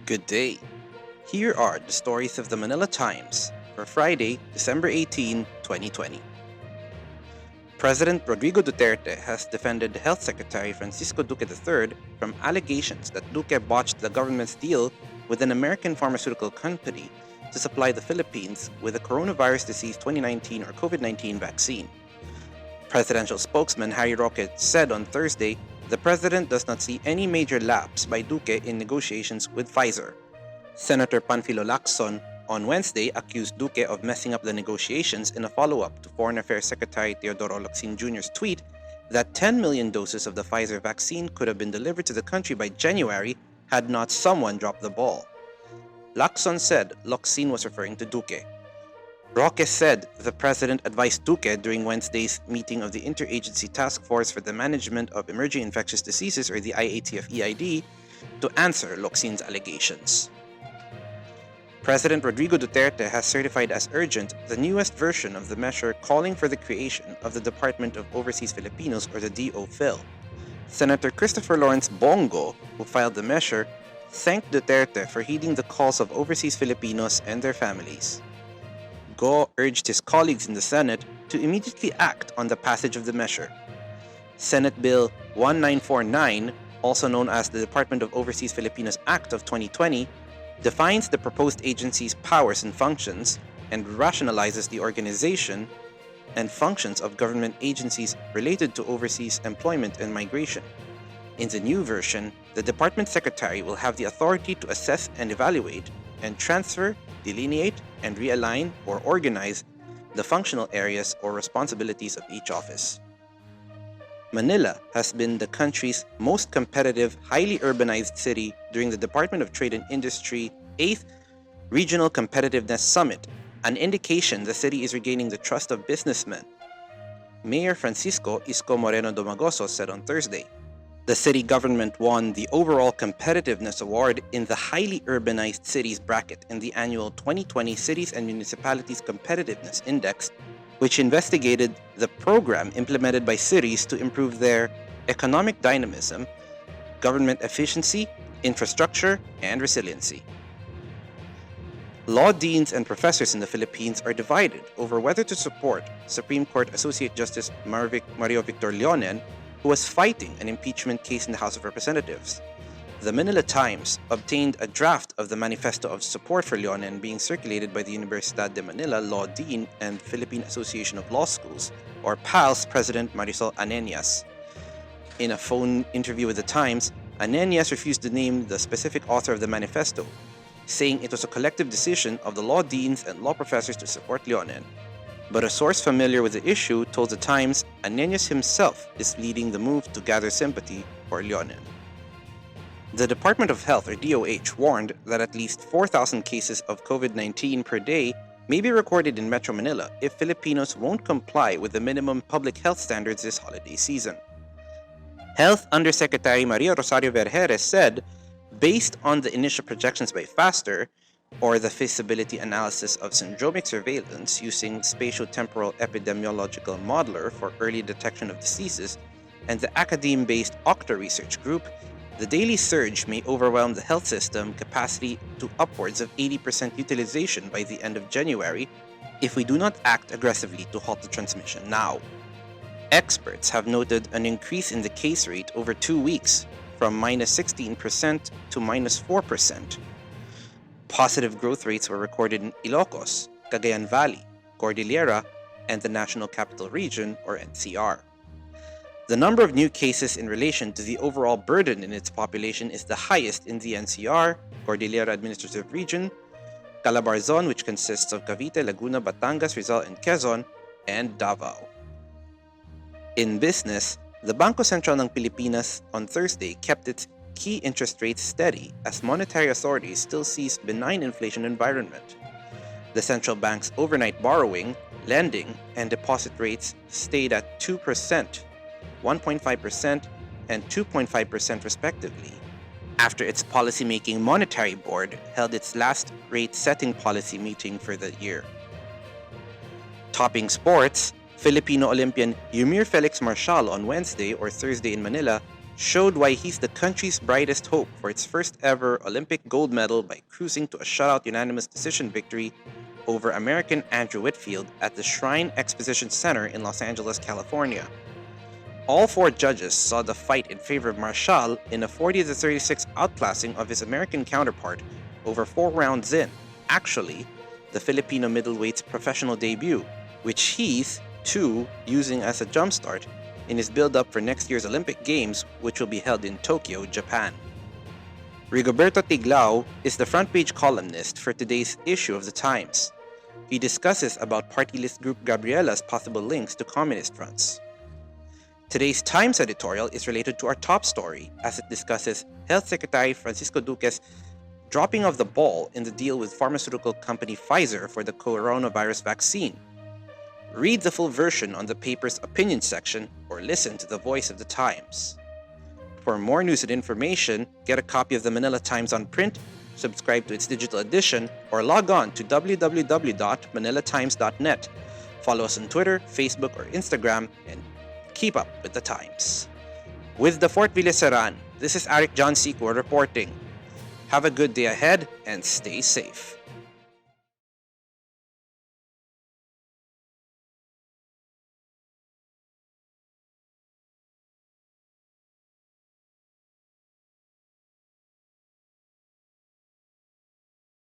Good day. Here are the stories of the Manila Times for Friday, December 18, 2020. President Rodrigo Duterte has defended Health Secretary Francisco Duque III from allegations that Duque botched the government's deal with an American pharmaceutical company to supply the Philippines with the coronavirus disease 2019 or COVID-19 vaccine. Presidential spokesman Harry Roque said on Thursday the president does not see any major lapse by Duque in negotiations with Pfizer. Senator Panfilo Lacson on Wednesday accused Duque of messing up the negotiations in a follow-up to Foreign Affairs Secretary Teodoro Locsin Jr.'s tweet that 10 million doses of the Pfizer vaccine could have been delivered to the country by January had not someone dropped the ball. Lacson said Locsin was referring to Duque. Roque said the president advised Duque during Wednesday's meeting of the Interagency Task Force for the Management of Emerging Infectious Diseases, or the IATF-EID, to answer Locsin's allegations. President Rodrigo Duterte has certified as urgent the newest version of the measure calling for the creation of the Department of Overseas Filipinos, or the DOFIL. Senator Christopher Lawrence Bongo, who filed the measure, thanked Duterte for heeding the calls of overseas Filipinos and their families. Go urged his colleagues in the Senate to immediately act on the passage of the measure. Senate Bill 1949, also known as the Department of Overseas Filipinos Act of 2020, defines the proposed agency's powers and functions and rationalizes the organization and functions of government agencies related to overseas employment and migration. In the new version, the department secretary will have the authority to assess and evaluate and transfer, delineate, and realign or organize the functional areas or responsibilities of each office. Manila has been the country's most competitive, highly urbanized city during the Department of Trade and Industry 8th Regional Competitiveness Summit, an indication the city is regaining the trust of businessmen. Mayor Francisco Isko Moreno Domagoso said on Thursday. The city government won the Overall Competitiveness Award in the Highly Urbanized Cities bracket in the annual 2020 Cities and Municipalities Competitiveness Index, which investigated the program implemented by cities to improve their economic dynamism, government efficiency, infrastructure, and resiliency. Law deans and professors in the Philippines are divided over whether to support Supreme Court Associate Justice Mario Victor Leonen, who was fighting an impeachment case in the House of Representatives. The Manila Times obtained a draft of the manifesto of support for Leonen being circulated by the Universidad de Manila Law Dean and Philippine Association of Law Schools, or PALS President Marisol Anenias. In a phone interview with the Times, Anenias refused to name the specific author of the manifesto, saying it was a collective decision of the law deans and law professors to support Leonen. But a source familiar with the issue told the Times Anenias himself is leading the move to gather sympathy for Leonen. The Department of Health, or DOH, warned that at least 4,000 cases of COVID-19 per day may be recorded in Metro Manila if Filipinos won't comply with the minimum public health standards this holiday season. Health Undersecretary Maria Rosario Vergeres said, based on the initial projections by FASTER, or the feasibility analysis of syndromic surveillance using spatio-temporal epidemiological modeler for early detection of diseases, and the academe-based Octa Research Group, the daily surge may overwhelm the health system capacity to upwards of 80% utilization by the end of January if we do not act aggressively to halt the transmission now. Experts have noted an increase in the case rate over 2 weeks, from -16% to -4%. Positive growth rates were recorded in Ilocos, Cagayan Valley, Cordillera, and the National Capital Region, or NCR. The number of new cases in relation to the overall burden in its population is the highest in the NCR, Cordillera Administrative Region, Calabarzon, which consists of Cavite, Laguna, Batangas, Rizal, and Quezon, and Davao. In business, the Bangko Sentral ng Pilipinas on Thursday kept its key interest rates steady as monetary authorities still sees benign inflation environment. The central bank's overnight borrowing, lending, and deposit rates stayed at 2%, 1.5%, and 2.5% respectively, after its policymaking monetary board held its last rate-setting policy meeting for the year. Topping sports, Filipino Olympian Yumir Felix Marshall on Wednesday or Thursday in Manila showed why he's the country's brightest hope for its first ever Olympic gold medal by cruising to a shutout unanimous decision victory over American Andrew Whitfield at the Shrine Exposition Center in Los Angeles, California. All four judges saw the fight in favor of Marshall in a 40-36 outclassing of his American counterpart over 4 rounds in, actually, the Filipino middleweight's professional debut, which he's, too, using as a jumpstart in his build-up for next year's Olympic Games, which will be held in Tokyo, Japan. Rigoberto Tiglao is the front-page columnist for today's issue of the Times. He discusses about party list group Gabriela's possible links to communist fronts. Today's Times editorial is related to our top story, as it discusses Health Secretary Francisco Duque's dropping of the ball in the deal with pharmaceutical company Pfizer for the coronavirus vaccine. Read the full version on the paper's opinion section or listen to the voice of the Times. For more news and information, get a copy of the Manila Times on print, subscribe to its digital edition, or log on to www.manilatimes.net. Follow us on Twitter, Facebook, or Instagram, and keep up with the Times. With the Fort Villa-Seran, this is Arik John Sequor reporting. Have a good day ahead and stay safe.